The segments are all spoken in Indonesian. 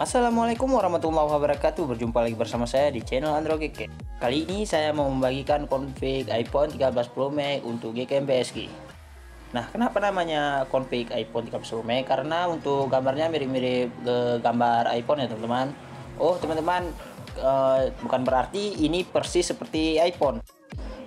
Assalamualaikum warahmatullahi wabarakatuh. Berjumpa lagi bersama saya di channel Android Gcam. Kali ini saya mau membagikan config iPhone 13 Pro Max untuk Gcam PSG. Nah, kenapa namanya config iPhone 13 Pro Max? Karena untuk gambarnya mirip-mirip gambar iPhone ya teman-teman. Oh teman-teman, bukan berarti ini persis seperti iPhone.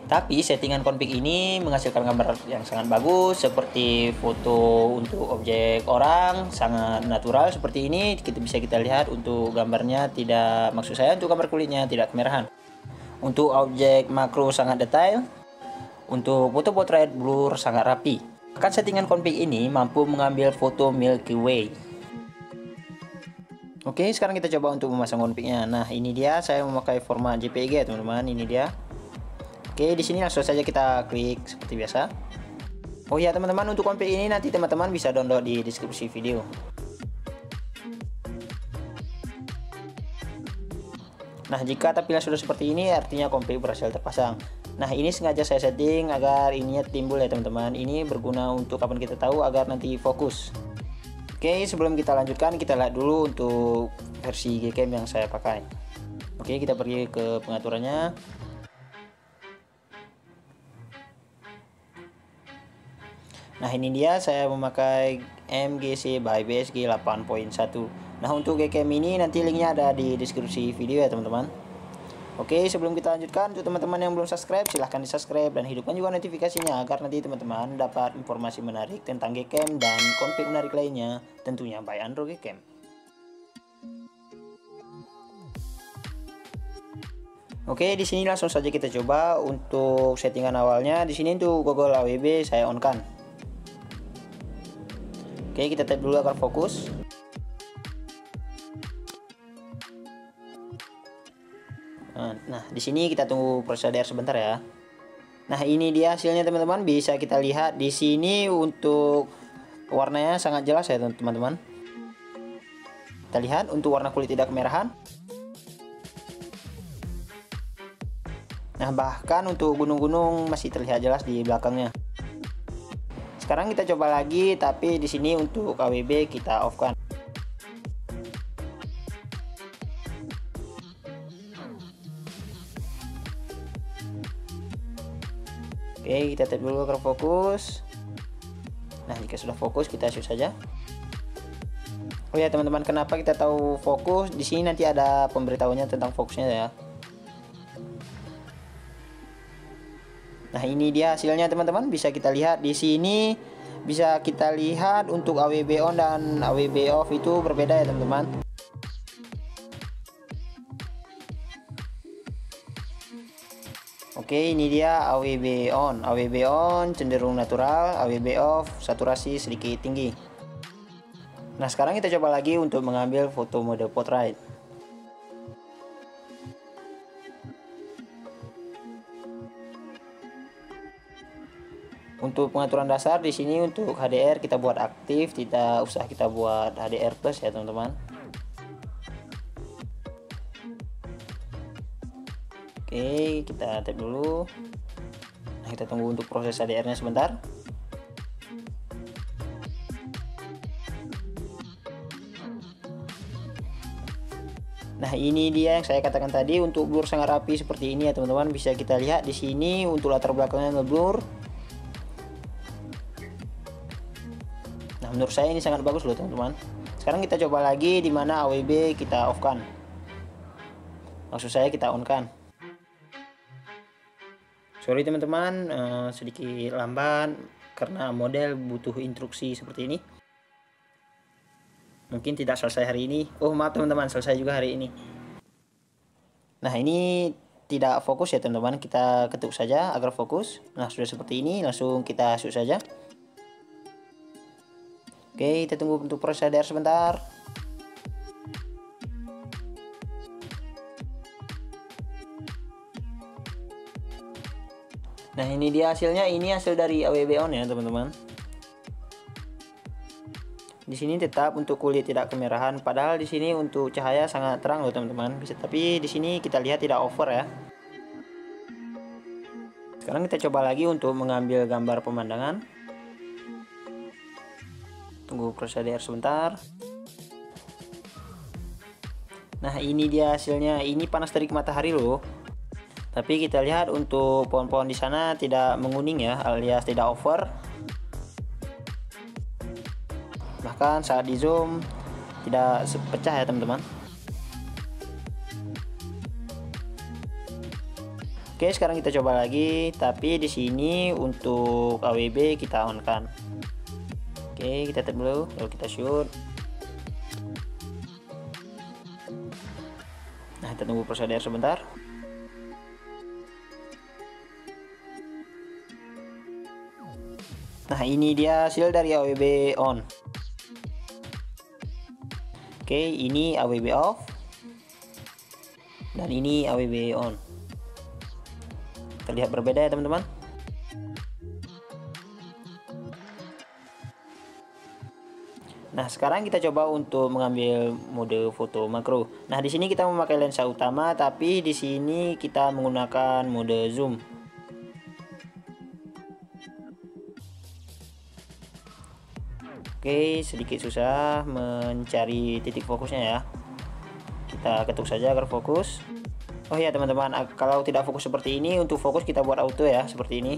Tapi settingan config ini menghasilkan gambar yang sangat bagus, seperti foto untuk objek orang sangat natural seperti ini. Kita lihat untuk gambarnya tidak, maksud saya untuk gambar kulitnya tidak kemerahan. Untuk objek makro sangat detail. Untuk foto portrait blur sangat rapi. Bahkan settingan config ini mampu mengambil foto Milky Way. Oke, sekarang kita coba untuk memasang confignya. Nah, ini dia, saya memakai format JPG ya teman-teman. Ini dia. Oke, di sini langsung saja kita klik seperti biasa. Oh ya teman-teman, untuk config ini nanti teman-teman bisa download di deskripsi video. Nah, jika tampilan sudah seperti ini artinya config berhasil terpasang. Nah, ini sengaja saya setting agar ininya timbul ya teman-teman. Ini berguna untuk kapan kita tahu agar nanti fokus. Oke, sebelum kita lanjutkan kita lihat dulu untuk versi Gcam yang saya pakai. Oke, kita pergi ke pengaturannya. Nah, ini dia, saya memakai MGC by BSG 8.1. Nah, untuk Gcam ini nanti linknya ada di deskripsi video ya teman-teman. Oke, sebelum kita lanjutkan, untuk teman-teman yang belum subscribe silahkan di subscribe dan hidupkan juga notifikasinya agar nanti teman-teman dapat informasi menarik tentang Gcam dan config menarik lainnya, tentunya by Android Gcam. Oke, di sini langsung saja kita coba untuk settingan awalnya. Di sini untuk Google AWB saya on kan. Oke, kita tap dulu agar fokus. Nah, di sini kita tunggu proses HDR sebentar ya. Nah, ini dia hasilnya teman-teman. Bisa kita lihat di sini untuk warnanya sangat jelas ya teman-teman. Kita lihat untuk warna kulit tidak kemerahan. Nah, bahkan untuk gunung-gunung masih terlihat jelas di belakangnya. Sekarang kita coba lagi, tapi di sini untuk AWB kita off kan. Oke, kita tap dulu agar fokus. Nah, jika sudah fokus kita shoot saja. Oh ya teman-teman, kenapa kita tahu fokus? Di sini nanti ada pemberitahuannya tentang fokusnya ya. Nah, ini dia hasilnya teman-teman. Bisa kita lihat di sini, bisa kita lihat untuk AWB on dan AWB off itu berbeda ya teman-teman. Oke, ini dia AWB on. AWB on cenderung natural, AWB off saturasi sedikit tinggi. Nah, sekarang kita coba lagi untuk mengambil foto mode portrait. Untuk pengaturan dasar di sini untuk HDR kita buat aktif, tidak usah kita buat HDR plus ya teman-teman. Oke, kita tap dulu. Nah, kita tunggu untuk proses HDR-nya sebentar. Nah, ini dia yang saya katakan tadi, untuk blur sangat rapi seperti ini ya teman-teman. Bisa kita lihat di sini untuk latar belakangnya ngeblur. Nah, menurut saya ini sangat bagus loh teman-teman. Sekarang kita coba lagi di mana AWB kita off kan. Maksud saya kita on kan. Sorry teman-teman, sedikit lamban karena model butuh instruksi seperti ini. Mungkin tidak selesai hari ini. Oh maaf teman-teman, selesai juga hari ini. Nah, ini tidak fokus ya teman-teman. Kita ketuk saja agar fokus. Nah, sudah seperti ini, langsung kita shoot saja. Oke, kita tunggu untuk proses HDR sebentar. Nah, ini dia hasilnya. Ini hasil dari AWB on ya teman-teman. Di sini tetap untuk kulit tidak kemerahan, padahal di sini untuk cahaya sangat terang loh teman-teman. Bisa, tapi di sini kita lihat tidak over ya. Sekarang kita coba lagi untuk mengambil gambar pemandangan. Tunggu proses HDR sebentar. Nah ini dia hasilnya, ini panas terik matahari loh. Tapi kita lihat untuk pohon-pohon di sana tidak menguning ya, alias tidak over. Bahkan saat di zoom tidak pecah ya teman-teman. Oke, sekarang kita coba lagi, tapi di sini untuk AWB kita on kan. Oke, kita tap dulu, lalu kita shoot. Nah, kita tunggu prosedur sebentar. Nah, ini dia hasil dari AWB on. Oke, ini AWB off. Dan ini AWB on. Terlihat berbeda ya teman-teman. Nah, sekarang kita coba untuk mengambil mode foto makro. Nah, di sini kita memakai lensa utama, tapi di sini kita menggunakan mode zoom. Oke, sedikit susah mencari titik fokusnya ya. Kita ketuk saja agar fokus. Oh ya teman-teman, kalau tidak fokus seperti ini, untuk fokus kita buat auto ya, seperti ini.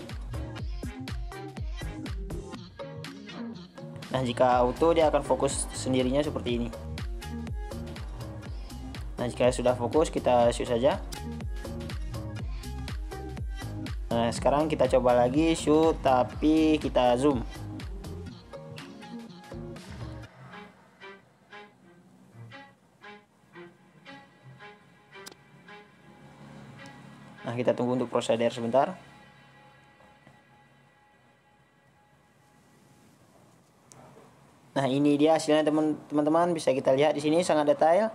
Nah, jika auto dia akan fokus sendirinya seperti ini. Nah, jika sudah fokus kita shoot saja. Nah, sekarang kita coba lagi shoot tapi kita zoom. Nah, kita tunggu untuk prosedur sebentar. Nah, ini dia hasilnya teman-teman, bisa kita lihat di sini sangat detail.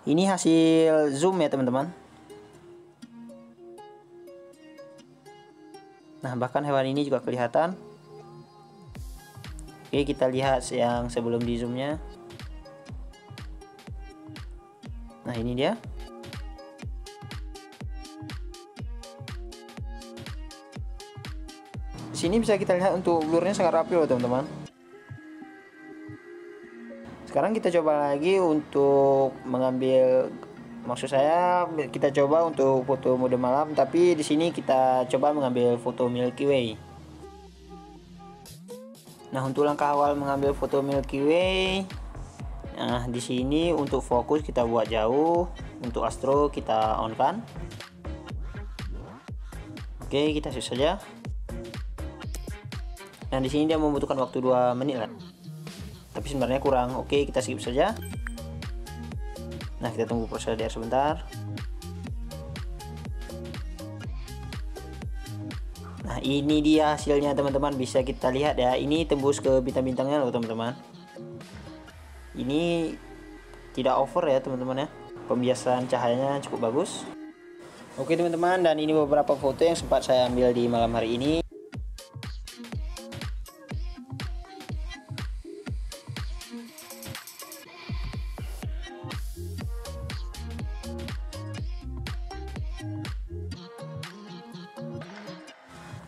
Ini hasil zoom ya teman-teman. Nah, bahkan hewan ini juga kelihatan. Oke, kita lihat yang sebelum di zoomnya. Nah, ini dia. Di sini bisa kita lihat untuk blurnya sangat rapi loh teman-teman. Sekarang kita coba lagi untuk mengambil, maksud saya kita coba untuk foto mode malam, tapi di sini kita coba mengambil foto Milky Way. Nah, untuk langkah awal mengambil foto Milky Way, nah di sini untuk fokus kita buat jauh, untuk astro kita on kan. Oke, kita shoot saja. Nah, di sini dia membutuhkan waktu 2 menit lah. Tapi sebenarnya kurang. Oke, kita skip saja. Nah, kita tunggu prosedur sebentar. Nah, ini dia hasilnya teman-teman, bisa kita lihat ya. Ini tembus ke bintang-bintangnya loh teman-teman. Ini tidak over ya teman-teman ya. Pembiasan cahayanya cukup bagus. Oke teman-teman, dan ini beberapa foto yang sempat saya ambil di malam hari ini.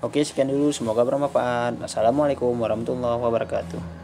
Oke, sekian dulu, semoga bermanfaat. Assalamualaikum warahmatullahi wabarakatuh.